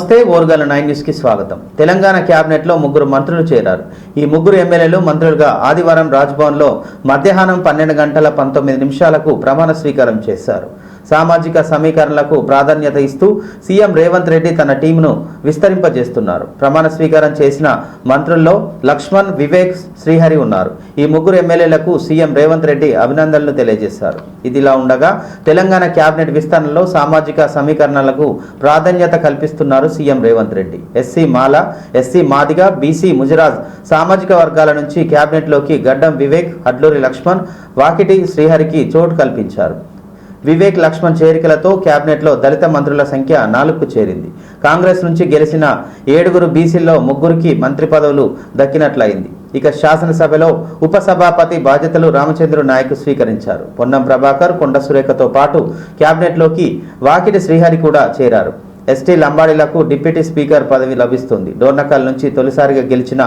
నమస్తే ఓర్గల్ 9 న్యూస్ కి స్వాగతం. తెలంగాణ క్యాబినెట్ లో ముగ్గురు మంత్రులు చేరారు. ఈ ముగ్గురు ఎమ్మెల్యేలు మంత్రులుగా ఆదివారం రాజ్భవన్ లో మధ్యాహ్నం 12 గంటల 19 నిమిషాలకు ప్రమాణ స్వీకారం చేశారు. సామాజిక సమీకరణలకు ప్రాధాన్యత ఇస్తూ సీఎం రేవంత్ రెడ్డి తన టీంను విస్తరింపజేస్తున్నారు. ప్రమాణ స్వీకారం చేసిన మంత్రుల్లో లక్ష్మణ్, వివేక్, శ్రీహరి ఉన్నారు. ఈ ముగ్గురు ఎమ్మెల్యేలకు సీఎం రేవంత్ రెడ్డి అభినందనలు తెలియజేశారు. ఇదిలా ఉండగా తెలంగాణ క్యాబినెట్ విస్తరణలో సామాజిక సమీకరణలకు ప్రాధాన్యత కల్పిస్తున్నారు సీఎం రేవంత్ రెడ్డి. ఎస్సీ మాల, ఎస్సీ మాదిగ, బీసీ ముజరాజ్ సామాజిక వర్గాల నుంచి క్యాబినెట్లోకి గడ్డం వివేక్, అడ్లూరి లక్ష్మణ్, వాకిటి శ్రీహరికి చోటు కల్పించారు. వివేక్, లక్ష్మణ్ చేరికలతో క్యాబినెట్లో దళిత మంత్రుల సంఖ్య 4కు చేరింది. కాంగ్రెస్ నుంచి గెలిచిన 7 బీసీల్లో 3కి మంత్రి పదవులు దక్కినట్లయింది. ఇక శాసనసభలో ఉపసభాపతి బాధ్యతలు రామచంద్ర నాయక్ స్వీకరించారు. పొన్నం ప్రభాకర్, కొండ సురేఖతో పాటు క్యాబినెట్లోకి వాకిటి శ్రీహరి కూడా చేరారు. ఎస్టీ లంబాడీలకు డిప్యూటీ స్పీకర్ పదవి లభిస్తుంది. డోర్నకల్ నుంచి తొలిసారిగా గెలిచిన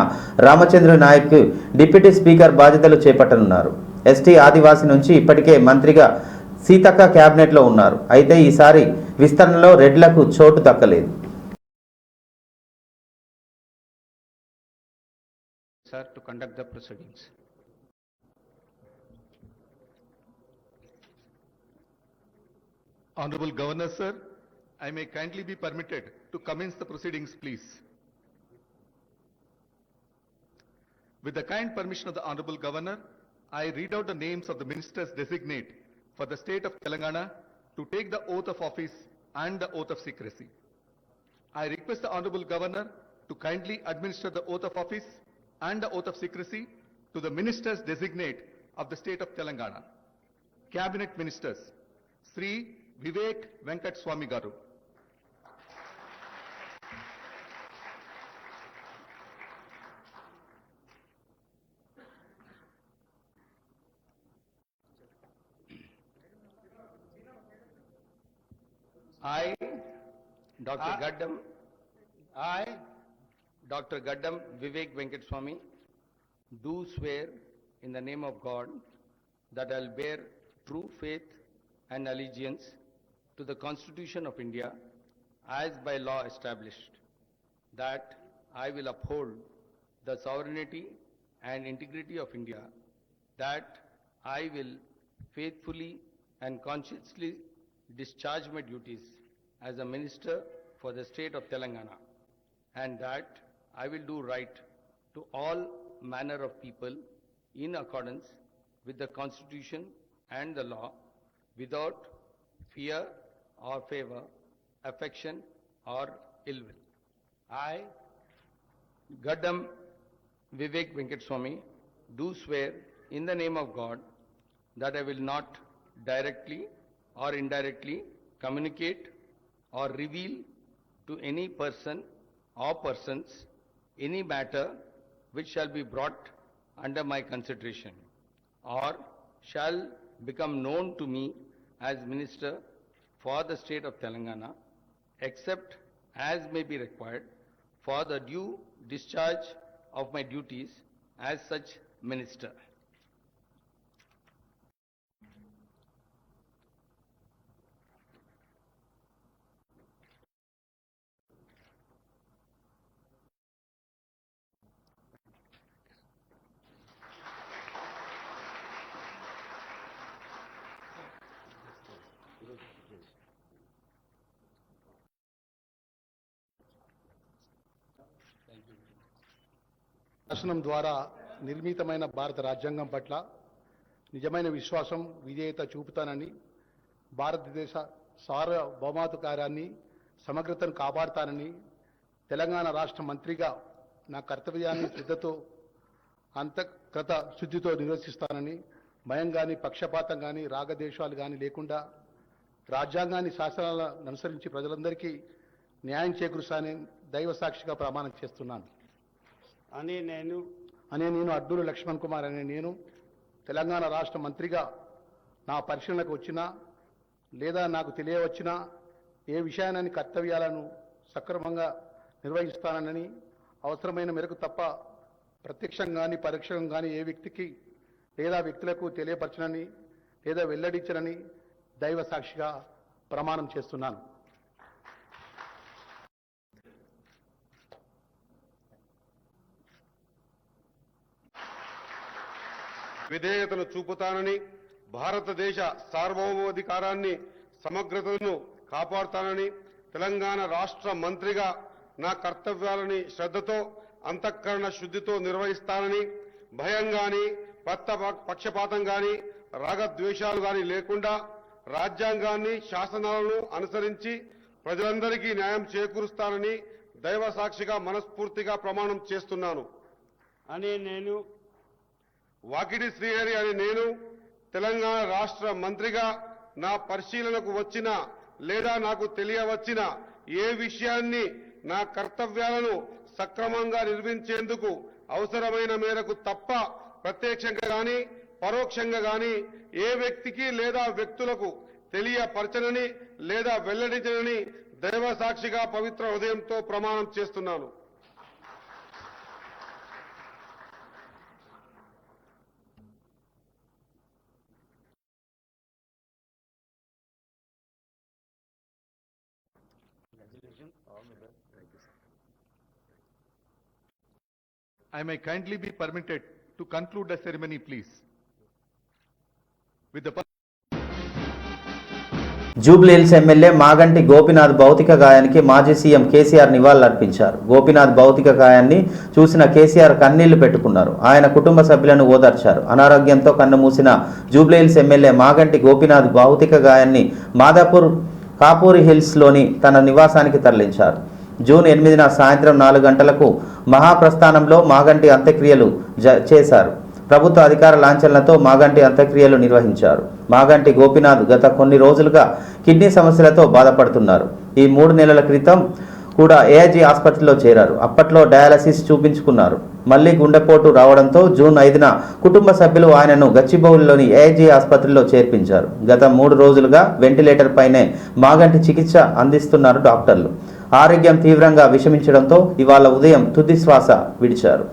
రామచంద్ర నాయక్ డిప్యూటీ స్పీకర్ బాధ్యతలు చేపట్టనున్నారు. ఎస్టీ ఆదివాసీ నుంచి ఇప్పటికే మంత్రిగా సీతక్క క్యాబినెట్లో ఉన్నారు. అయితే ఈసారి విస్తరణలో రెడ్లకు చోటు దక్కలేదు. Sir, to conduct the proceedings. Honorable Governor, sir, I may kindly be permitted to commence the proceedings, please. With the kind permission of the Honorable Governor, I read out the names of the ministers designate for the state of Telangana to take the oath of office and the oath of secrecy. I request the Honorable Governor to kindly administer the oath of office and the oath of secrecy to the ministers designate of the state of Telangana. Cabinet Ministers, Sri Vivek Venkat Swami Garu. I, Dr. Gaddam Vivek Venkateswamy, do swear in the name of God that I will bear true faith and allegiance to the Constitution of India as by law established, that I will uphold the sovereignty and integrity of India, that I will faithfully and conscientiously discharge my duties as a minister for the state of Telangana, and that I will do right to all manner of people in accordance with the Constitution and the law, without fear or favor, affection or ill will. I, Gaddam Vivek Venkateswamy, do swear in the name of God that I will not directly or indirectly communicate or reveal to any person or persons any matter which shall be brought under my consideration or shall become known to me as Minister for the state of Telangana, except as may be required for the due discharge of my duties as such Minister. శాసనం ద్వారా నిర్మితమైన భారత రాజ్యాంగం పట్ల నిజమైన విశ్వాసం, విధేయత చూపుతానని, భారతదేశ సార్వభౌమాధికారాన్ని, సమగ్రతను కాపాడుతానని, తెలంగాణ రాష్ట్ర మంత్రిగా నా కర్తవ్యాన్ని శ్రద్ధతో, అంతఃగత శుద్ధితో నిర్వర్తిస్తానని, భయం కానీ, పక్షపాతం కానీ, రాగద్వేషాలు కానీ లేకుండా రాజ్యాంగాన్ని, శాసనాలను అనుసరించి ప్రజలందరికీ న్యాయం చేకూరుస్తానని దైవ సాక్షిగా ప్రమాణం చేస్తున్నాను. అనే నేను అడ్లూరి లక్ష్మణ్ కుమార్ అనే నేను తెలంగాణ రాష్ట్ర మంత్రిగా నా పరిశీలనకు వచ్చినా లేదా నాకు తెలియవచ్చినా ఏ విషయాన్ని కర్తవ్యాలను సక్రమంగా నిర్వహిస్తానని, అవసరమైన మేరకు తప్ప ప్రత్యక్షంగా కానీ పరోక్షంగా కానీ ఏ వ్యక్తికి లేదా వ్యక్తులకు తెలియపరచనని లేదా వెల్లడించనని దైవ సాక్షిగా ప్రమాణం చేస్తున్నాను. విధేయతను చూపుతానని, భారతదేశ సార్వభౌమాధికారాన్ని సమగ్రతను కాపాడుతానని, తెలంగాణ రాష్ట్ర మంత్రిగా నా కర్తవ్యాలని శ్రద్ధతో అంతఃకరణ శుద్ధితో నిర్వహిస్తానని, భయం గాని పక్షపాతం గాని రాగద్వేషాలు గాని లేకుండా రాజ్యాంగాన్ని శాసనాలను అనుసరించి ప్రజలందరికీ న్యాయం చేకూరుస్తానని దైవ సాక్షిగా మనస్ఫూర్తిగా ప్రమాణం చేస్తున్నాను అని నేను వాకిటి శ్రీహరి అని నేను తెలంగాణ రాష్ట్ర మంత్రిగా నా పరిశీలనకు వచ్చిన లేదా నాకు తెలియవచ్చిన ఏ విషయాన్ని నా కర్తవ్యాలను సక్రమంగా నిర్వహించేందుకు అవసరమైన మేరకు తప్ప ప్రత్యక్షంగా గాని పరోక్షంగా గాని ఏ వ్యక్తికి లేదా వ్యక్తులకు తెలియపరచనని లేదా వెల్లడించనని దైవ సాక్షిగా పవిత్ర హృదయంతో ప్రమాణం చేస్తున్నాను. I may kindly be permitted to conclude the ceremony, please. With the Jubilee Hills MLA Maganti Gopinath భౌతిక గాయానికి మాజీ సీఎం కేసీఆర్ నివాళులర్పించారు. గోపీనాథ్ భౌతిక గాయాన్ని చూసిన కేసీఆర్ కన్నీళ్లు పెట్టుకున్నారు. ఆయన కుటుంబ సభ్యులను ఓదార్చారు. అనారోగ్యంతో కన్నుమూసిన జూబ్లీహిల్స్ ఎమ్మెల్యే మాగంటి గోపీనాథ్ భౌతిక గాయాన్ని మాదాపూర్ కాపూరి హిల్స్లోని తన నివాసానికి తరలించారు. జూన్ 8న సాయంత్రం 4 గంటలకు మహాప్రస్థానంలో మాగంటి అంత్యక్రియలు చేశారు. ప్రభుత్వ అధికార లాంఛనలతో మాగంటి అంత్యక్రియలు నిర్వహించారు. మాగంటి గోపీనాథ్ గత కొన్ని రోజులుగా కిడ్నీ సమస్యలతో బాధపడుతున్నారు. ఈ 3 నెలల క్రితం కూడా ఏఐజీ ఆసుపత్రిలో చేరారు. అప్పట్లో డయాలసిస్ చూపించుకున్నారు. మళ్లీ గుండెపోటు రావడంతో జూన్ 5న కుటుంబ సభ్యులు ఆయనను గచ్చిబౌలిలోని ఏఐజీ ఆసుపత్రిలో చేర్పించారు. గత 3 రోజులుగా వెంటిలేటర్ పైనే మాగంటి చికిత్స అందిస్తున్నారు డాక్టర్లు. ఆరోగ్యం తీవ్రంగా విషమించడంతో ఇవాళ ఉదయం తుది శ్వాస విడిచారు.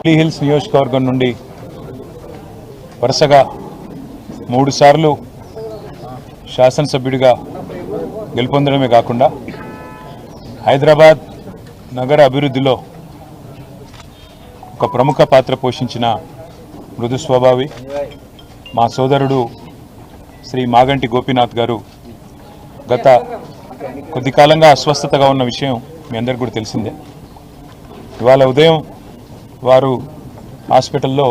జూబ్లీహిల్స్ నియోజకవర్గం నుండి వరుసగా 3 సార్లు శాసనసభ్యుడిగా గెలుపొందడమే కాకుండా హైదరాబాద్ నగర అభివృద్ధిలో ఒక ప్రముఖ పాత్ర పోషించిన మృదు స్వభావి మా సోదరుడు శ్రీ మాగంటి గోపీనాథ్ గారు గత కొద్ది కాలంగా అస్వస్థతగా ఉన్న విషయం మీ అందరికీ కూడా తెలిసిందే. ఇవాళ ఉదయం వారు హాస్పిటల్లో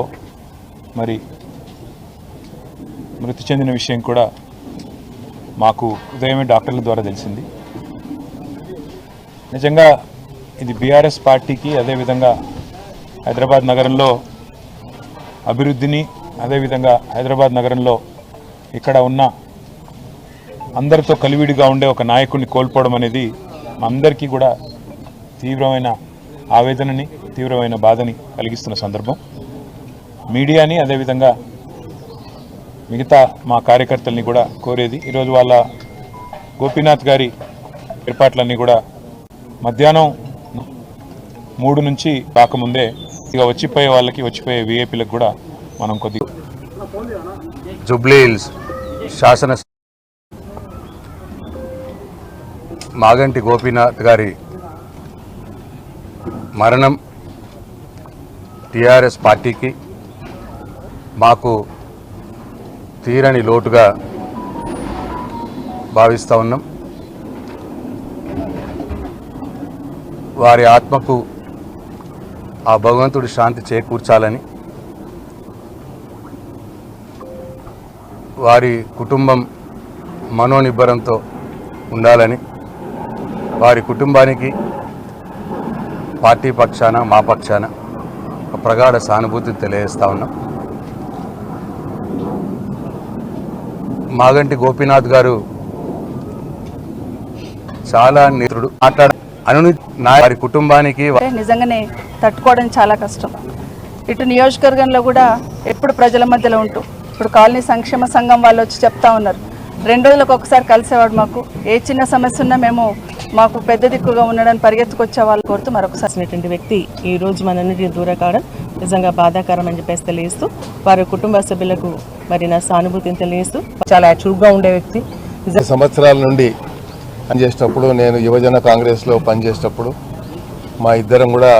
మరి మృతి చెందిన విషయం కూడా మాకు ఉదయమే డాక్టర్ల ద్వారా తెలిసింది. నిజంగా ఇది బీఆర్ఎస్ పార్టీకి అదేవిధంగా హైదరాబాద్ నగరంలో అభివృద్ధిని అదేవిధంగా హైదరాబాద్ నగరంలో ఇక్కడ ఉన్న అందరితో కలివిడిగా ఉండే ఒక నాయకుడిని కోల్పోవడం అనేది అందరికీ కూడా తీవ్రమైన ఆవేదనని, తీవ్రమైన బాధని కలిగిస్తున్న సందర్భం. మీడియాని, అదేవిధంగా మిగతా మా కార్యకర్తల్ని కూడా కోరేది, ఈరోజు వాళ్ళ గోపీనాథ్ గారి ఏర్పాట్లన్నీ కూడా మధ్యాహ్నం 3 నుంచి కాకముందే ఇక వచ్చిపోయే వాళ్ళకి, వచ్చిపోయే విఐపీలకు కూడా మనం కొద్దిగా జూబ్లీహిల్స్ శాసన మాగంటి గోపీనాథ్ గారి మరణం టీఆర్ఎస్ పార్టీకి, మాకు తీరని లోటుగా భావిస్తూ ఉన్నాం. వారి ఆత్మకు ఆ భగవంతుడి శాంతి చేకూర్చాలని, వారి కుటుంబం మనోనిబ్బరంతో ఉండాలని, వారి కుటుంబానికి పార్టీ పక్షాన, మా పక్షాన ఒక ప్రగాఢ సానుభూతిని తెలియజేస్తా ఉన్నాం. మాగంటి గోపీనాథ్ గారు చాలా నేత్రుడు, వారి కుటుంబానికి నిజంగానే తట్టుకోవడం చాలా కష్టం. ఇటు నియోజకవర్గంలో కూడా ఎప్పుడు ప్రజల మధ్యలో ఉంటూ, ఇప్పుడు కాలనీ సంక్షేమ సంఘం వాళ్ళు వచ్చి చెప్తా ఉన్నారు, 2 రోజులకు ఒకసారి కలిసేవాడు. మాకు ఏ చిన్న సమస్య ఉన్నా మేము మాకు పెద్ద దిక్కుగా ఉండడానికి పరిగెత్తుకొచ్చే వాళ్ళు కోరుతూ మరొకసారి వ్యక్తి ఈ రోజు మనందరికీ దూరం కావడం నిజంగా బాధాకరం అని చెప్పేసి తెలియజేస్తూ, వారి కుటుంబ సభ్యులకు మరి నా సానుభూతిని తెలియజేస్తూ, చాలా చురుగ్గా ఉండే వ్యక్తి. సంవత్సరాల నుండి పనిచేసేటప్పుడు, నేను యువజన కాంగ్రెస్లో పనిచేసేటప్పుడు మా ఇద్దరం కూడా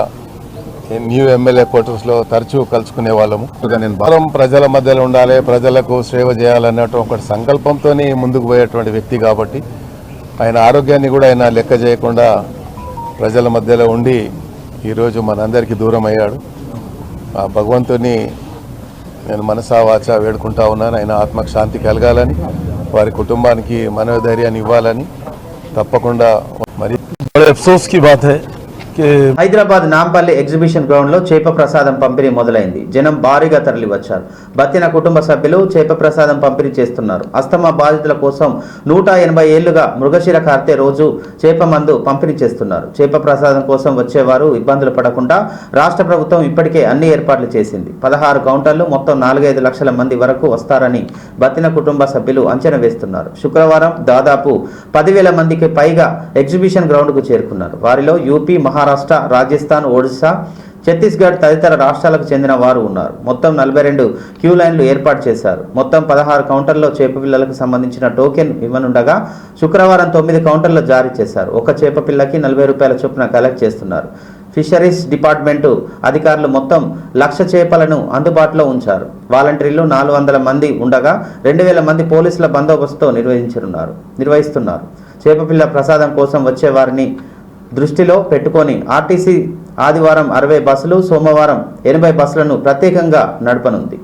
న్యూ ఎమ్మెల్యే క్వార్టర్స్లో తరచూ కలుసుకునే వాళ్ళము. నేను భారం ప్రజల మధ్యలో ఉండాలి, ప్రజలకు సేవ చేయాలన్నట్టు ఒక సంకల్పంతో ముందుకు పోయేటువంటి వ్యక్తి కాబట్టి, ఆయన ఆరోగ్యాన్ని కూడా ఆయన లెక్క చేయకుండా ప్రజల మధ్యలో ఉండి ఈరోజు మనందరికీ దూరం అయ్యాడు. ఆ భగవంతుని నేను మనసా వాచా వేడుకుంటా ఉన్నాను. ఆయన ఆత్మకు శాంతి కలగాలని, వారి కుటుంబానికి మనోధైర్యాన్ని ఇవ్వాలని తప్పకుండా. మరి అఫ్సోస్ కి బాత్ హై హైదరాబాద్ నాంపల్లి ఎగ్జిబిషన్ గ్రౌండ్ లో చేప ప్రసాదం పంపిణీ మొదలైంది. జనం భారీగా తరలి వచ్చారు. బత్తిన కుటుంబ సభ్యులు చేప ప్రసాదం పంపిణీ చేస్తున్నారు. అస్తమా బాధితుల కోసం 180 ఏళ్లుగా మృగశిర కార్తె రోజు చేప మందు పంపిణీ చేస్తున్నారు. చేప ప్రసాదం కోసం వచ్చేవారు ఇబ్బందులు పడకుండా రాష్ట్ర ప్రభుత్వం ఇప్పటికే అన్ని ఏర్పాట్లు చేసింది. 16 కౌంటర్లు, మొత్తం 4-5 లక్షల మంది వరకు వస్తారని బత్తిన కుటుంబ సభ్యులు అంచనా వేస్తున్నారు. శుక్రవారం దాదాపు 10,000 మందికి పైగా ఎగ్జిబిషన్ గ్రౌండ్ కు చేరుకున్నారు. వారిలో యూపీ, మహారాష్ట్ర, రాజస్థాన్, ఒడిశా, ఛత్తీస్గఢ్ తదితర రాష్ట్రాలకు చెందిన వారు ఉన్నారు. మొత్తం 42 క్యూ లైన్లు ఏర్పాటు చేశారు. మొత్తం 16 కౌంటర్లో చేప పిల్లలకు సంబంధించిన టోకెన్ ఇవ్వనుండగా శుక్రవారం 9 కౌంటర్లు జారీ చేశారు. ఒక చేప పిల్లకి 40 రూపాయల చొప్పున కలెక్ట్ చేస్తున్నారు. ఫిషరీస్ డిపార్ట్మెంటు అధికారులు మొత్తం 1,00,000 చేపలను అందుబాటులో ఉంచారు. వాలంటీర్లు 400 మంది ఉండగా 2,000 మంది పోలీసుల బందోబస్తుతో నిర్వహిస్తున్నారు. చేపపిల్ల ప్రసాదం కోసం వచ్చే వారిని దృష్టిలో పెట్టుకొని ఆర్టీసీ ఆదివారం 60 బస్సులు, సోమవారం 80 బస్సులను ప్రత్యేకంగా నడపనుంది.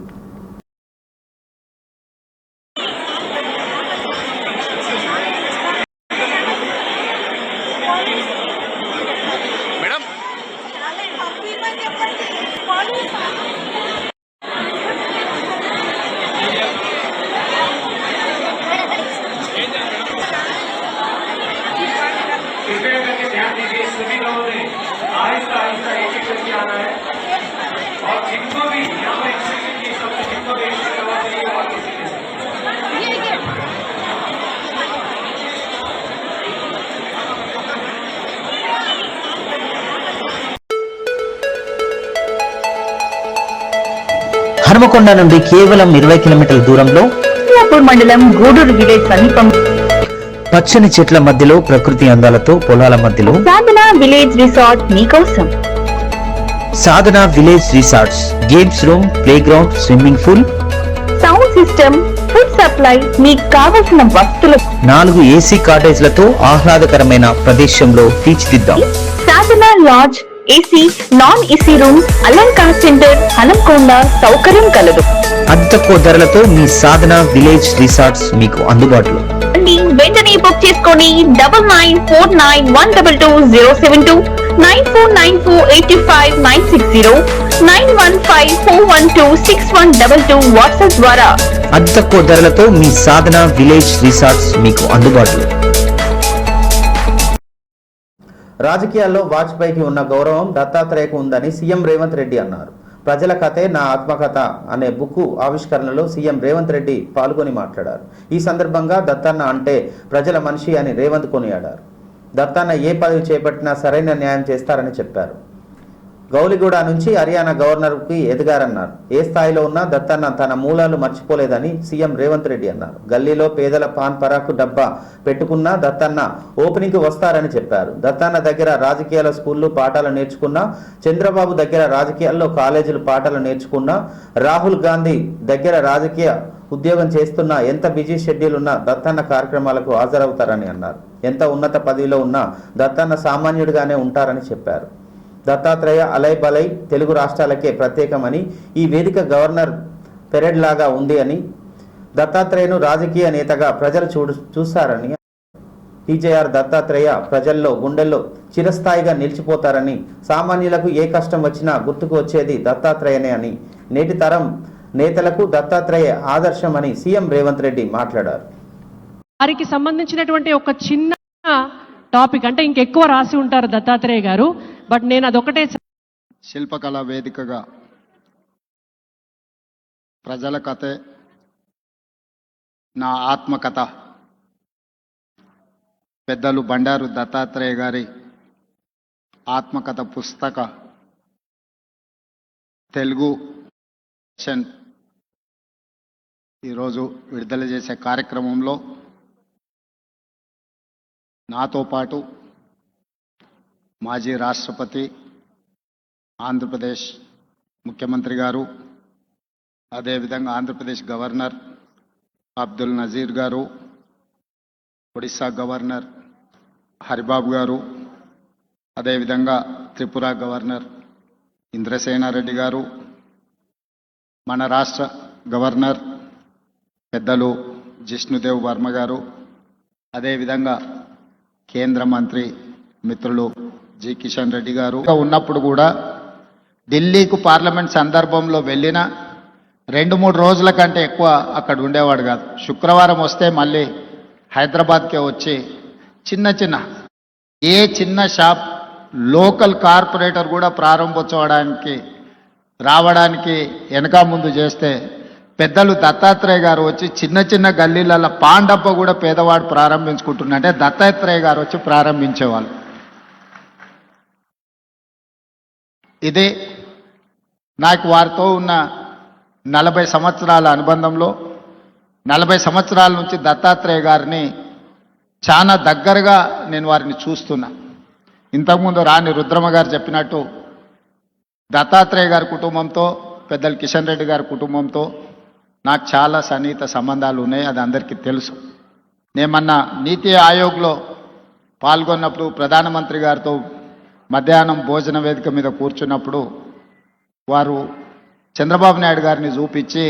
హనుమకొండ నుండి కేవలం 20 కిలోమీటర్ల దూరంలో మండలం గూడూరు విలేజ్ సమీపం పచ్చని చెట్ల మధ్యలో ప్రకృతి అందాలతో పొలాల మధ్యలో సాధన విలేజ్ రిసార్ట్ మీకోసం. Sadhana village resorts, games room, play ground, swimming pool, sound system, food supply, మీకు కావలసిన వస్తువులు, 4 ఏసీ కాటేజ్లతో ఆహ్లాదకరమైన ప్రదేశంలో తీర్చిదిద్దాం. Sadhana lodge, AC, non AC room, Alankar centre, Hanumakonda సౌకర్యం కలదు. అతి తక్కువ ధరలతో మీ సాధన విలేజ్ రిసార్ట్స్ మీకు అందుబాటులో. వెంటనే బుక్ చేసుకోండి. 9949122072, 949485960915412612 వాట్సాప్ ద్వారా. అతి తక్కువ ధరలతో మీ సాధన విలేజ్ రిసార్ట్స్ మీకు అందుబాటులో. రాజకీయాల్లో వాజ్పేయికి ఉన్న గౌరవం దత్తాత్రేయకు ఉందని సీఎం రేవంత్ రెడ్డి అన్నారు. ప్రజల కథే నా ఆత్మకథ అనే బుక్కు ఆవిష్కరణలో సీఎం రేవంత్ రెడ్డి పాల్గొని మాట్లాడారు. ఈ సందర్భంగా దత్తన్న అంటే ప్రజల మనిషి అని రేవంత్ కొనియాడారు. దత్తన్న ఏ పదవి చేపట్టినా సరైన న్యాయం చేస్తారని చెప్పారు. గౌలిగూడ నుంచి హర్యానా గవర్నర్కి ఎదిగారన్నారు. ఏ స్థాయిలో ఉన్నా దత్తన్న తన మూలాలు మర్చిపోలేదని సీఎం రేవంత్ రెడ్డి అన్నారు. గల్లీలో పేదల పాన్ పరాకు డబ్బా పెట్టుకున్నా దత్తన్న ఓపెనింగ్కి వస్తారని చెప్పారు. దత్తన్న దగ్గర రాజకీయాల స్కూళ్ళు పాఠాలు నేర్చుకున్నా, చంద్రబాబు దగ్గర రాజకీయాల్లో కాలేజీలు పాఠాలు నేర్చుకున్నా, రాహుల్ గాంధీ దగ్గర రాజకీయ ఉద్యోగం చేస్తున్నా, ఎంత బిజీ షెడ్యూల్ ఉన్నా దత్తన్న కార్యక్రమాలకు హాజరవుతారని అన్నారు. ఎంత ఉన్నత పదవిలో ఉన్నా దత్తన్న సామాన్యుడిగానే ఉంటారని చెప్పారు. దత్తాత్రేయ అలై బలై తెలుగు రాష్ట్రాలకే ప్రత్యేకమని, ఈ వేదిక గవర్నర్ పెరేడ్ లాగా ఉంది అని, దత్తాత్రేయను రాజకీయ నేతగా ప్రజలు చూస్తారని, టీజేఆర్ దత్తాత్రేయ ప్రజల్లో గుండెల్లో చిరస్థాయిగా నిలిచిపోతారని, సామాన్యులకు ఏ కష్టం వచ్చినా గుర్తుకు వచ్చేది దత్తాత్రేయనే అని, నేటి తరం నేతలకు దత్తాత్రేయ ఆదర్శమని సీఎం రేవంత్ రెడ్డి మాట్లాడారు. వారికి సంబంధించినటువంటి ఒక చిన్న టాపిక్ అంటే ఇంకెక్కువ రాసి ఉంటారు దత్తాత్రేయ గారు, బట్ నేను అదొకటే. శిల్పకళా వేదికగా ప్రజల కథే నా ఆత్మకథ పెద్దలు బండారు దత్తాత్రేయ గారి ఆత్మకథ పుస్తక తెలుగు సెషన్ ఈరోజు విడుదల చేసే కార్యక్రమంలో నాతో పాటు మాజీ రాష్ట్రపతి, ఆంధ్రప్రదేశ్ ముఖ్యమంత్రి గారు, అదేవిధంగా ఆంధ్రప్రదేశ్ గవర్నర్ అబ్దుల్ నజీర్ గారు, ఒడిశా గవర్నర్ హరిబాబు గారు, అదేవిధంగా త్రిపుర గవర్నర్ ఇంద్రసేనారెడ్డి గారు, మన రాష్ట్ర గవర్నర్ పెద్దలు జిష్ణుదేవ్ వర్మ గారు, అదేవిధంగా కేంద్ర మంత్రి మిత్రులు జి కిషన్ రెడ్డి గారు ఉన్నప్పుడు కూడా ఢిల్లీకు పార్లమెంట్ సందర్భంలో వెళ్ళిన 2-3 రోజుల కంటే ఎక్కువ అక్కడ ఉండేవాడు కాదు. శుక్రవారం వస్తే మళ్ళీ హైదరాబాద్కే వచ్చి ఏ చిన్న షాప్ లోకల్ కార్పొరేటర్ కూడా ప్రారంభోత్సవానికి రావడానికి వెనక ముందు చేస్తే పెద్దలు దత్తాత్రేయ గారు వచ్చి చిన్న గల్లీలలో పాండప్ప కూడా పేదవాడు ప్రారంభించుకుంటున్నంటే దత్తాత్రేయ గారు వచ్చి ప్రారంభించేవాళ్ళు. ఇదే నాకు వారితో ఉన్న 40 సంవత్సరాల అనుబంధంలో 40 సంవత్సరాల నుంచి దత్తాత్రేయ గారిని చాలా దగ్గరగా నేను వారిని చూస్తున్నా. ఇంతకుముందు రాణి రుద్రమ గారు చెప్పినట్టు దత్తాత్రేయ గారి కుటుంబంతో, పెద్దలు కిషన్ రెడ్డి గారి కుటుంబంతో నాకు చాలా సన్నిహిత సంబంధాలు ఉన్నాయి. అది అందరికీ తెలుసు. నేను మొన్న నీతి ఆయోగ్లో పాల్గొన్నప్పుడు ప్రధానమంత్రి గారితో మధ్యాహ్నం భోజన వేదిక మీద కూర్చున్నప్పుడు వారు చంద్రబాబు నాయుడు గారిని చూపించి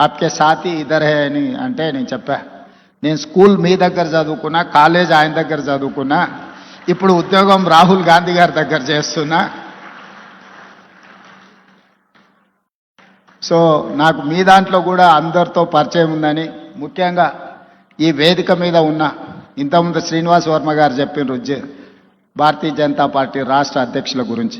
ఆప్కే సాథీ ఇద్దరే అని అంటే నేను చెప్పా, నేను స్కూల్ మీ దగ్గర చదువుకున్నా, కాలేజ్ ఆయన దగ్గర చదువుకున్నా, ఇప్పుడు ఉద్యోగం రాహుల్ గాంధీ గారి దగ్గర చేస్తున్నా. సో నాకు మీ దాంట్లో కూడా అందరితో పరిచయం ఉందని, ముఖ్యంగా ఈ వేదిక మీద ఉన్న ఇంతకుముందు శ్రీనివాస్ వర్మ గారు చెప్పిన భారతీయ జనతా పార్టీ రాష్ట్ర అధ్యక్షుల గురించి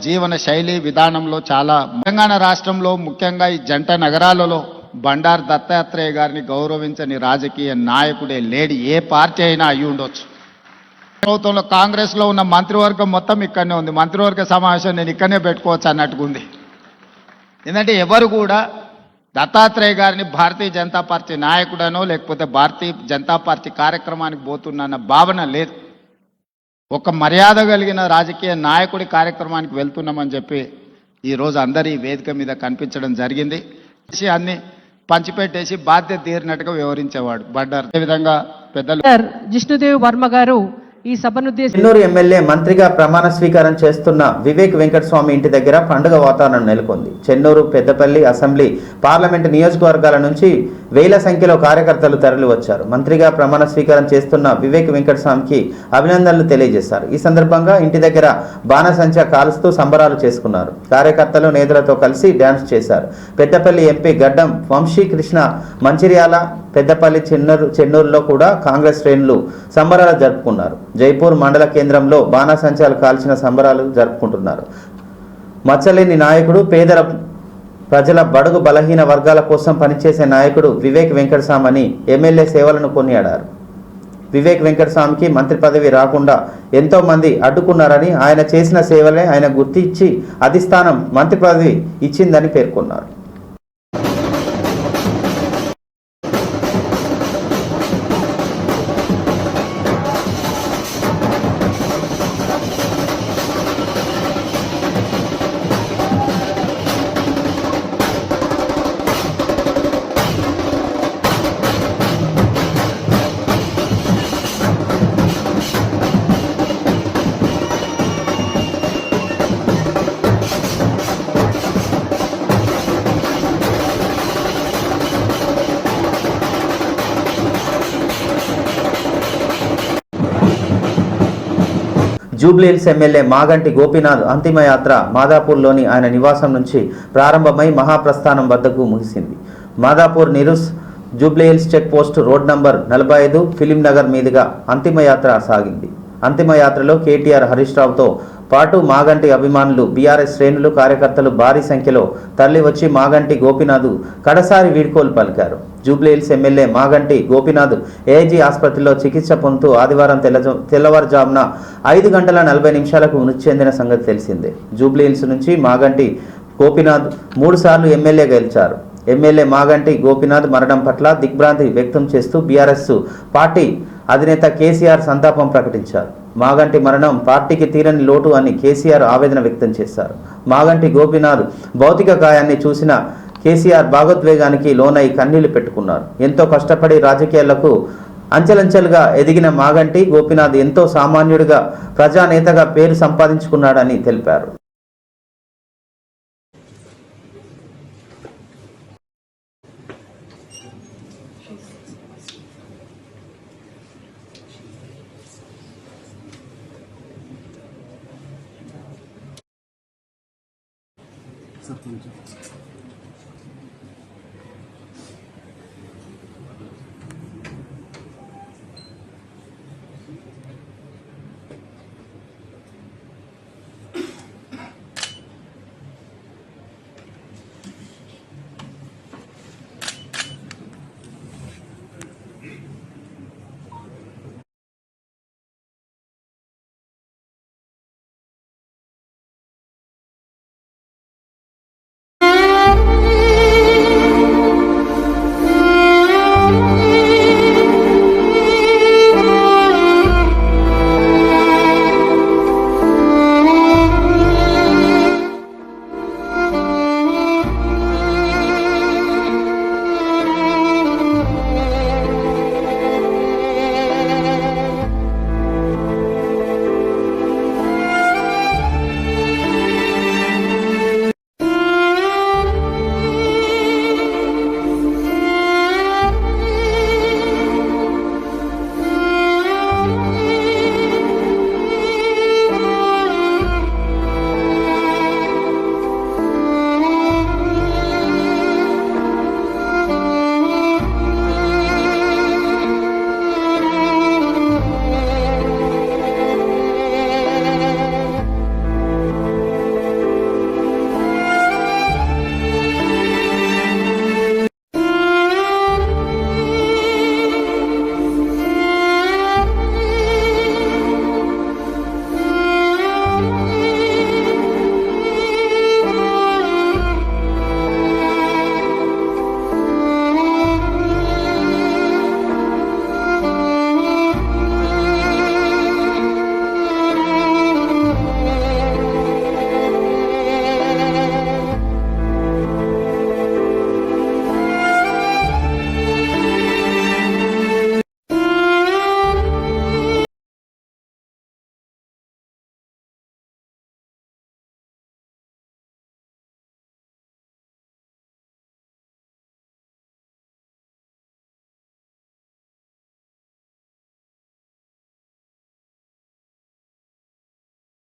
జీవన శైలి విధానంలో చాలా తెలంగాణ రాష్ట్రంలో ముఖ్యంగా ఈ జంట నగరాలలో బండారు దత్తాత్రేయ గారిని గౌరవించని రాజకీయ నాయకుడే లేడి. ఏ పార్టీ అయినా అయి ఉండొచ్చు. ప్రభుత్వంలో కాంగ్రెస్లో ఉన్న మంత్రివర్గం మొత్తం ఇక్కడనే ఉంది. మంత్రివర్గ సమావేశం నేను ఇక్కడనే పెట్టుకోవచ్చు అన్నట్టుగా ఉంది. ఎందుకంటే ఎవరు కూడా దత్తాత్రేయ గారిని భారతీయ జనతా పార్టీ నాయకుడనో లేకపోతే భారతీయ జనతా పార్టీ కార్యక్రమానికి పోతున్న భావన లేదు. ఒక మర్యాద కలిగిన రాజకీయ నాయకుడి కార్యక్రమానికి వెళ్తున్నామని చెప్పి ఈరోజు అందరి వేదిక మీద కనిపించడం జరిగింది. అన్ని పంచిపెట్టేసి బాధ్యత తీరినట్టుగా వివరించేవాడు బండారు. అదేవిధంగా పెద్దలు జిష్ణుదేవ్ వర్మ గారు ఈ సభను ఉద్దేశించి చెన్నూరు ఎమ్మెల్యే మంత్రిగా ప్రమాణ స్వీకారం చేస్తున్న వివేక్ వెంకటస్వామి ఇంటి దగ్గర పండుగ వాతావరణం నెలకొంది. చెన్నూరు, పెద్దపల్లి అసెంబ్లీ, పార్లమెంటు నియోజకవర్గాల నుంచి వేల సంఖ్యలో కార్యకర్తలు తరలి వచ్చారు. మంత్రిగా ప్రమాణ స్వీకారం చేస్తున్న వివేక్ వెంకటస్వామికి అభినందనలు తెలియజేశారు. ఈ సందర్భంగా ఇంటి దగ్గర బాణసంచా కాలుస్తూ సంబరాలు చేసుకున్నారు. కార్యకర్తలు నేతలతో కలిసి డ్యాన్స్ చేశారు. పెద్దపల్లి ఎంపీ గడ్డం వంశీకృష్ణ మంచిర్యాల, పెద్దపల్లి, చెన్నూరులో కూడా కాంగ్రెస్ శ్రేణులు సంబరాలు జరుపుకున్నారు. జైపూర్ మండల కేంద్రంలో బాణాసంచాలు కాల్చిన సంబరాలు జరుపుకుంటున్నారు. మచ్చలేని నాయకుడు, పేద ప్రజల బడుగు బలహీన వర్గాల కోసం పనిచేసే నాయకుడు వివేక్ వెంకటస్వామి అని ఎమ్మెల్యే సేవలను కొనియాడారు. వివేక్ వెంకటస్వామికి మంత్రి పదవి రాకుండా ఎంతో మంది అడ్డుకున్నారని, ఆయన చేసిన సేవలే ఆయన గుర్తించి అధిష్టానం మంత్రి పదవి ఇచ్చిందని పేర్కొన్నారు. జూబ్లీహిల్స్ ఎమ్మెల్యే మాగంటి గోపీనాథ్ అంతిమయాత్ర మాదాపూర్లోని ఆయన నివాసం నుంచి ప్రారంభమై మహాప్రస్థానం వద్దకు ముగిసింది. మాదాపూర్ నిరుస్ Jubilee Hills check post road number 45 film Nagar మీదుగా అంతిమయాత్ర సాగింది. అంతిమయాత్రలో కేటీఆర్, హరీష్ రావుతో పాటు మాగంటి అభిమానులు, బీఆర్ఎస్ శ్రేణులు, కార్యకర్తలు భారీ సంఖ్యలో తరలివచ్చి మాగంటి గోపీనాథ్ కడసారి వీడ్కోలు పలికారు. జూబ్లీహిల్స్ ఎమ్మెల్యే మాగంటి గోపీనాథ్ ఏఐజీ ఆసుపత్రిలో చికిత్స పొందుతూ ఆదివారం తెల్లవారుజామున 5 గంటల 40 నిమిషాలకు మృతి చెందిన సంగతి తెలిసిందే. జూబ్లీహిల్స్ నుంచి మాగంటి గోపీనాథ్ 3 సార్లు ఎమ్మెల్యే గెలిచారు. ఎమ్మెల్యే మాగంటి గోపీనాథ్ మరణం పట్ల దిగ్భ్రాంతి వ్యక్తం చేస్తూ బీఆర్ఎస్ పార్టీ అధినేత కేసీఆర్ సంతాపం ప్రకటించారు. మాగంటి మరణం పార్టీకి తీరని లోటు అని కేసీఆర్ ఆవేదన వ్యక్తం చేశారు. మాగంటి గోపీనాథ్ భౌతిక గాయాన్ని చూసిన కేసీఆర్ భావోద్వేగానికి లోనై కన్నీళ్లు పెట్టుకున్నారు. ఎంతో కష్టపడి రాజకీయాలకు అంచెలంచెలుగా ఎదిగిన మాగంటి గోపీనాథ్ ఎంతో సామాన్యుడిగా, ప్రజానేతగా పేరు సంపాదించుకున్నాడని తెలిపారు.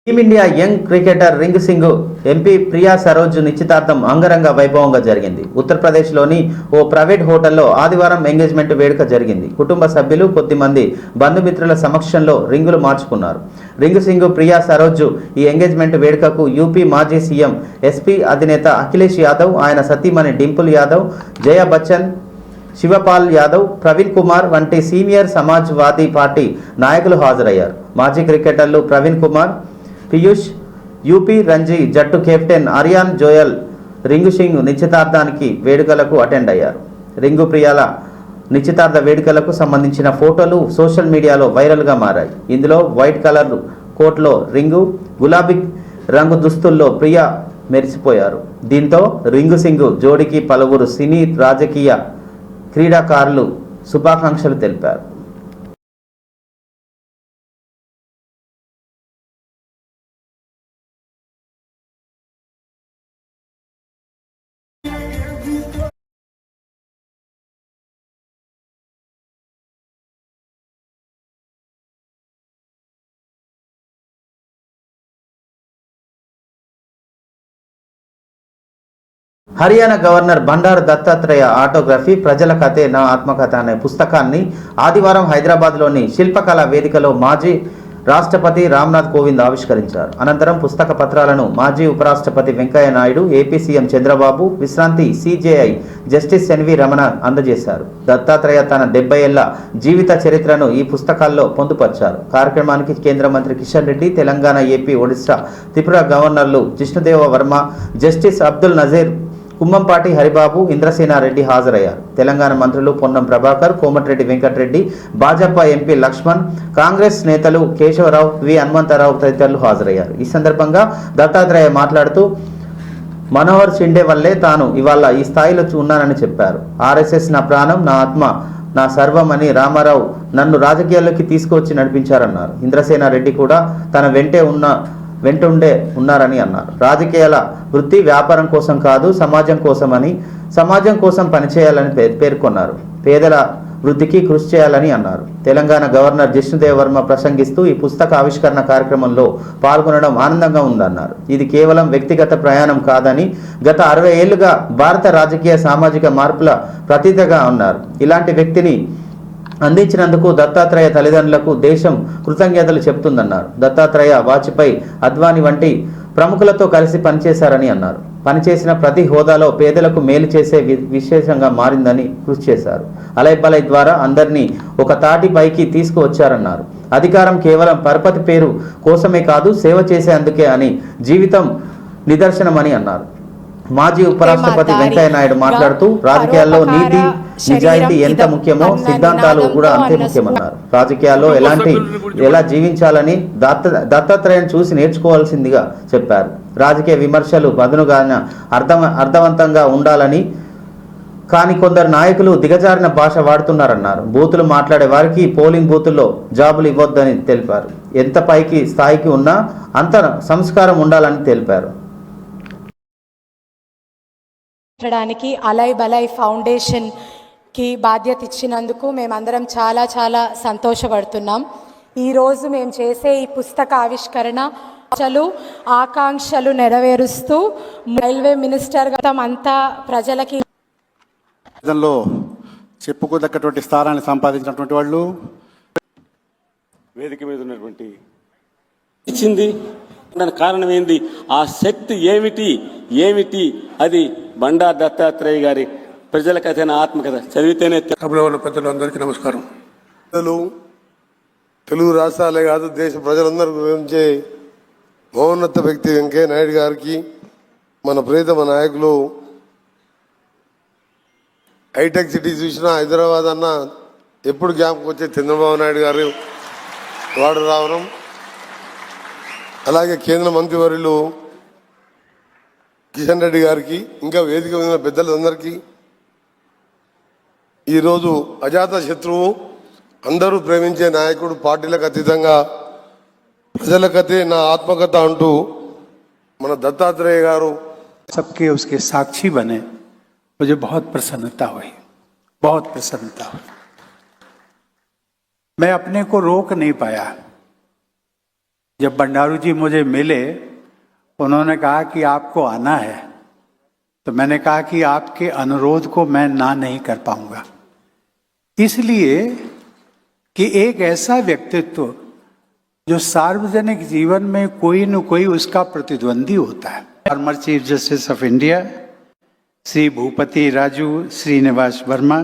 Team India young cricketer ring Singh MP Priya Saroj నిశ్చితార్థం అంగరంగ వైభవంగా జరిగింది. ఉత్తరప్రదేశ్లోని ఓ ప్రైవేట్ హోటల్లో ఆదివారం ఎంగేజ్మెంట్ వేడుక జరిగింది. కుటుంబ సభ్యులు కొద్దిమంది బంధుమిత్రుల సమక్షంలో రింగులు మార్చుకున్నారు. రింగ్ సింగ్ ప్రియా సరోజ్ ఈ ఎంగేజ్మెంట్ వేడుకకు యూపీ మాజీ సీఎం ఎస్పీ అధినేత అఖిలేష్ యాదవ్, ఆయన సతీమణి డింపుల్ యాదవ్, జయా బచ్చన్, శివపాల్ యాదవ్, ప్రవీణ్ కుమార్ వంటి సీనియర్ సమాజ్వాదీ పార్టీ నాయకులు హాజరయ్యారు. మాజీ క్రికెటర్లు ప్రవీణ్ కుమార్, పీయూష్, యూపీ రంజీ జట్టు కెప్టెన్ అరియాన్ జోయల్ రింగు సింగ్ నిశ్చితార్థానికి వేడుకలకు అటెండ్ అయ్యారు. రింగు ప్రియాల నిశ్చితార్థ వేడుకలకు సంబంధించిన ఫోటోలు సోషల్ మీడియాలో వైరల్గా మారాయి. ఇందులో వైట్ కలర్ కోట్లో రింగు, గులాబీ రంగు దుస్తుల్లో ప్రియా మెరిసిపోయారు. దీంతో రింగు సింగ్ జోడీకి పలువురు సినీ, రాజకీయ, క్రీడాకారులు శుభాకాంక్షలు తెలిపారు. హర్యానా గవర్నర్ బండారు దత్తాత్రేయ ఆటోగ్రఫీ ప్రజల కథే నా ఆత్మకథ అనే పుస్తకాన్ని ఆదివారం హైదరాబాద్లోని శిల్పకళా వేదికలో మాజీ రాష్ట్రపతి రామ్నాథ్ కోవింద్ ఆవిష్కరించారు. అనంతరం పుస్తక పత్రాలను మాజీ ఉపరాష్ట్రపతి వెంకయ్య నాయుడు, ఏపీ సీఎం చంద్రబాబు, విశ్రాంతి సిజేఐ జస్టిస్ ఎన్వి రమణ అందజేశారు. దత్తాత్రేయ తన 70 ఏళ్ల జీవిత చరిత్రను ఈ పుస్తకాల్లో పొందుపర్చారు. కార్యక్రమానికి కేంద్ర మంత్రి కిషన్ రెడ్డి, తెలంగాణ, ఏపీ, ఒడిశా, త్రిపుర గవర్నర్లు జిష్ణుదేవ వర్మ, జస్టిస్ అబ్దుల్ నజీర్, కుంభంపాటి హరిబాబు, ఇంద్రసేనారెడ్డి హాజరయ్యారు. తెలంగాణ మంత్రులు పొన్నం ప్రభాకర్, కోమటిరెడ్డి వెంకటరెడ్డి, భాజపా ఎంపీ లక్ష్మణ్, కాంగ్రెస్ నేతలు కేశవరావు, వి హనుమంతరావు తదితరులు హాజరయ్యారు. ఈ సందర్భంగా దత్తాత్రేయ మాట్లాడుతూ మనోహర్ షిండే వల్లే తాను ఇవాళ ఈ స్థాయిలో ఉన్నానని చెప్పారు. ఆర్ఎస్ఎస్ నా ప్రాణం, నా ఆత్మ, నా సర్వం అని రామారావు నన్ను రాజకీయాల్లోకి తీసుకువచ్చి నడిపించారన్నారు. ఇంద్రసేనారెడ్డి కూడా తన వెంటుండే ఉన్నారని అన్నారు. రాజకీయాల వృత్తి వ్యాపారం కోసం కాదు, సమాజం కోసమని, సమాజం కోసం పనిచేయాలని పేర్కొన్నారు. పేదల వృద్ధికి కృషి చేయాలని అన్నారు. తెలంగాణ గవర్నర్ జిష్ణుదేవ వర్మ ప్రసంగిస్తూ ఈ పుస్తక ఆవిష్కరణ కార్యక్రమంలో పాల్గొనడం ఆనందంగా ఉందన్నారు. ఇది కేవలం వ్యక్తిగత ప్రయాణం కాదని, గత 60 ఏళ్లుగా భారత రాజకీయ, సామాజిక మార్పుల ప్రతీకగా ఉన్నారు. ఇలాంటి వ్యక్తిని అందించినందుకు దత్తాత్రేయ తల్లిదండ్రులకు దేశం కృతజ్ఞతలు చెబుతుందన్నారు. దత్తాత్రేయ వాజ్పేయి, అద్వానీ వంటి ప్రముఖులతో కలిసి పనిచేశారని అన్నారు. పనిచేసిన ప్రతి హోదాలో పేదలకు మేలు చేసే విశేషంగా మారిందని కృషి చేశారు. అలైబలై ద్వారా అందరినీ ఒక తాటిపైకి తీసుకువచ్చారన్నారు. అధికారం కేవలం పరపతి పేరు కోసమే కాదు, సేవ చేసేందుకే అని జీవితం నిదర్శనమని అన్నారు. మాజీ ఉపరాష్ట్రపతి వెంకయ్య నాయుడు మాట్లాడుతూ రాజకీయాల్లో నీతి, నిజాయితీ ఎంత ముఖ్యమో సిద్ధాంతాలు కూడా అంతే ముఖ్యమన్నారు. రాజకీయాల్లో ఎలా జీవించాలని దత్తాత్రేయను చూసి నేర్చుకోవాల్సిందిగా చెప్పారు. రాజకీయ విమర్శలు పదునుగా అర్థవంతంగా ఉండాలని, కానీ కొందరు నాయకులు దిగజారిన భాష వాడుతున్నారన్నారు. బూతులు మాట్లాడే వారికి పోలింగ్ బూతుల్లో జాబులు ఇవ్వొద్దని తెలిపారు. ఎంత పైకి స్థాయికి ఉన్నా అంత సంస్కారం ఉండాలని తెలిపారు. అలై బలై ఫౌండేషన్కి బాధ్యత ఇచ్చినందుకు మేమందరం చాలా చాలా సంతోషపడుతున్నాం. ఈరోజు మేము చేసే ఈ పుస్తక ఆవిష్కరణ ఆకాంక్షలు నెరవేరుస్తూ రైల్వే మినిస్టర్ అంతా ప్రజలకి చెప్పుకోదగ్గటువంటి స్థానాన్ని సంపాదించినటువంటి వాళ్ళు వేదిక మీద ఉన్నటువంటి ఇచ్చింది. దాని కారణం ఏంది? ఆ శక్తి ఏమిటి అది బండారు దత్తాత్రేయ గారి ప్రజల కథైన ఆత్మకథ చదివితేనే. సభలో ఉన్న పెద్దలందరికీ నమస్కారం. తెలుగు రాష్ట్రాలే కాదు, దేశ ప్రజలందరి గురించి మహోన్నత వ్యక్తి వెంకయ్య నాయుడు గారికి, మన ప్రియతమ నాయకులు, హైటెక్ సిటీ చూసినా హైదరాబాద్ అన్న ఎప్పుడు జ్ఞాపకం వచ్చే చంద్రబాబు నాయుడు గారు వాడు రావడం, అలాగే కేంద్ర మంత్రివర్యులు కిషన్ రెడ్డి గారికి, ఇంకా వేదిక మీద పెద్దలందరికీ, ఈరోజు అజాత శత్రువు, అందరూ ప్రేమించే నాయకుడు, పార్టీలకు అతీతంగా ప్రజల కథే నా ఆత్మకథ అంటూ మన దత్తాత్రేయ గారు सबके उसके साक्षी बने, मुझे बहुत प्रसन्नता हुई. मैं अपने को रोक नहीं पाया. जब बंडारू जी मुझे मिले, उन्होंने कहा कि आपको आना है, तो मैंने कहा कि आपके अनुरोध को मैं ना नहीं कर पाऊंगा, इसलिए कि एक ऐसा व्यक्तित्व जो सार्वजनिक जीवन में कोई न कोई उसका प्रतिद्वंदी होता है। Former chief justice of India Shri Bhupati Raju Srinivas Varma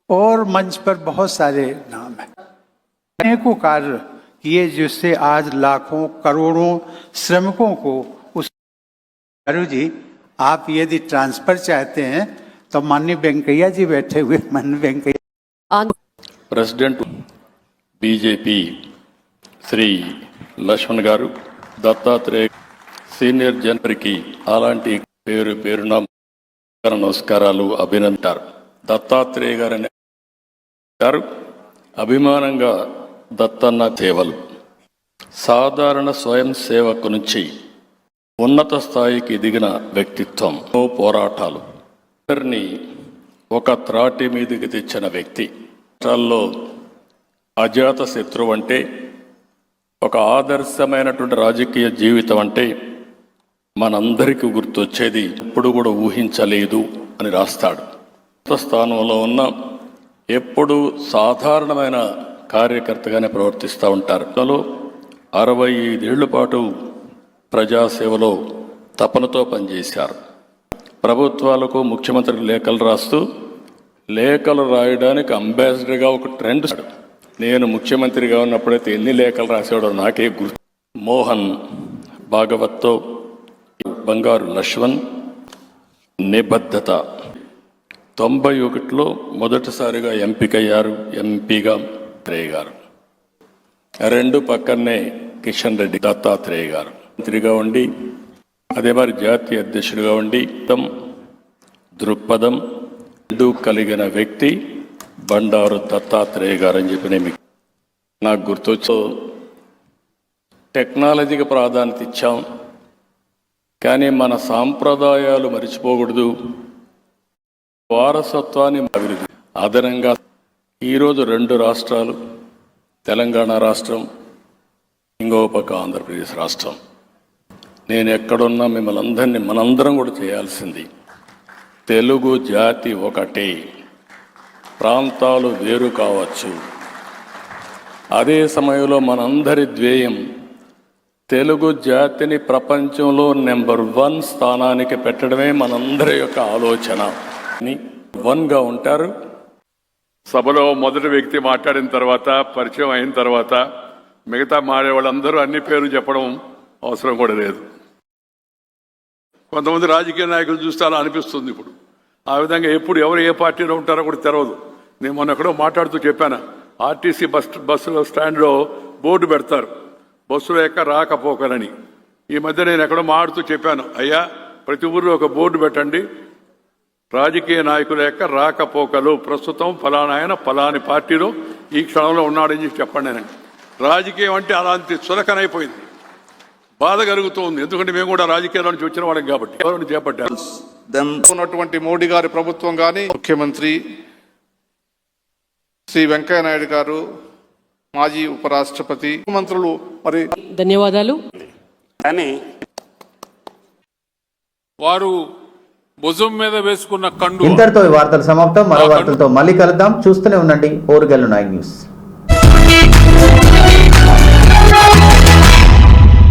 और मंच पर बहुत सारे नाम हैं। अनेकों कार्य किए जिससे आज लाखों करोड़ों श्रमिकों को उस जी आप यदि ट्रांसफर चाहते हैं तो माननीय वेंकैया जी बैठे हुए माननीय वेंकैया प्रेसिडेंट बीजेपी श्री लक्ष्मण गारू दत्तात्रेय సీనియర్ జనరికి అలాంటి పేరు పేరున నమస్కారాలు అభినందించారు. దత్తాత్రేయ గారు అభిమానంగా దత్తన్న సేవలు సాధారణ స్వయం సేవకు నుంచి ఉన్నత స్థాయికి దిగిన వ్యక్తిత్వం, పోరాటాలు అందరినీ ఒక త్రాటి మీదకి తెచ్చిన వ్యక్తి. రాష్ట్రాల్లో అజాత శత్రువు అంటే, ఒక ఆదర్శమైనటువంటి రాజకీయ జీవితం అంటే మనందరికీ గుర్తొచ్చేది ఎప్పుడు కూడా ఊహించలేదు అని రాస్తాడు. స్థానంలో ఉన్న ఎప్పుడు సాధారణమైన కార్యకర్తగానే ప్రవర్తిస్తూ ఉంటారు. 65 ఏళ్ల పాటు ప్రజాసేవలో తపనతో పనిచేశారు. ప్రభుత్వాలకు ముఖ్యమంత్రికి లేఖలు రాస్తూ, లేఖలు రాయడానికి అంబాసిడర్గా ఒక ట్రెండ్. నేను ముఖ్యమంత్రిగా ఉన్నప్పుడైతే ఎన్ని లేఖలు రాసేవాడో నాకే గుర్తు. మోహన్ భాగవత్తో బంగారు లక్ష్మణ్ నిబద్ధత 91లో మొదటిసారిగా ఎంపికయ్యారు. ఎంపీగా త్రేయ గారు, రెండు పక్కనే కిషన్ రెడ్డి దత్తాత్రేయ గారు మంత్రిగా ఉండి, అదే మరి జాతీయ అధ్యక్షుడిగా ఉండి దృక్పథం రెండు కలిగిన వ్యక్తి బండారు దత్తాత్రేయ గారు అని చెప్పి నేను నాకు గుర్తొచ్చో. టెక్నాలజీకి ప్రాధాన్యత ఇచ్చాం, కానీ మన సాంప్రదాయాలు మర్చిపోకూడదు. వారసత్వాన్ని అభివృద్ధి అదనంగా ఈరోజు 2 రాష్ట్రాలు, తెలంగాణ రాష్ట్రం, ఇంకో పక్క ఆంధ్రప్రదేశ్ రాష్ట్రం. నేను ఎక్కడున్నా మిమ్మల్ని అందరినీ మనందరం కూడా చేయాల్సింది. తెలుగు జాతి ఒకటే, ప్రాంతాలు వేరు కావచ్చు, అదే సమయంలో మనందరి ధ్యేయం తెలుగు జాతిని ప్రపంచంలో నెంబర్ 1 స్థానానికి పెట్టడమే మనందరి యొక్క ఆలోచన. 1గా ఉంటారు. సభలో మొదటి వ్యక్తి మాట్లాడిన తర్వాత, పరిచయం అయిన తర్వాత మిగతా మాడే వాళ్ళందరూ అన్ని పేర్లు చెప్పడం అవసరం కూడా లేదు. కొంతమంది రాజకీయ నాయకులు చూస్తే అలా అనిపిస్తుంది. ఇప్పుడు ఆ విధంగా ఎప్పుడు ఎవరు ఏ పార్టీలో ఉంటారో కూడా తెలవదు. నేను మొన్న ఎక్కడో మాట్లాడుతూ చెప్పాను, ఆర్టీసీ బస్సులో స్టాండ్లో బోర్డు పెడతారు, బస్సుల యొక్క రాకపోకలని. ఈ మధ్య నేను ఎక్కడో మాట్లాడుతూ చెప్పాను, అయ్యా ప్రతి ఊరిలో ఒక బోర్డు పెట్టండి, రాజకీయ నాయకుల యొక్క రాకపోకలు, ప్రస్తుతం ఫలానా ఆయన ఫలాని పార్టీలో ఈ క్షణంలో ఉన్నాడని చెప్పి చెప్పండి. నేను రాజకీయం అంటే అలాంటి చులకనైపోయింది, బాధ కలుగుతుంది. ఎందుకంటే మేము కూడా రాజకీయాల నుంచి వచ్చిన వాళ్ళం కాబట్టి ఎవరిని చేపట్టారు. ఉన్నటువంటి మోడీ గారి ప్రభుత్వం కానీ, ముఖ్యమంత్రి శ్రీ వెంకయ్య నాయుడు గారు, మాజీ ఉపరాష్ట్రపతి, మంత్రులు మరి ధన్యవాదాలు. కానీ వారు భుజం మీద వేసుకున్న కండు. ఇంతటితో ఈ వార్తలు సమాప్తం. మరో వార్తలతో మళ్ళీ కలుద్దాం. చూస్తూనే ఉండండి ఓరుగల్లు 9 న్యూస్.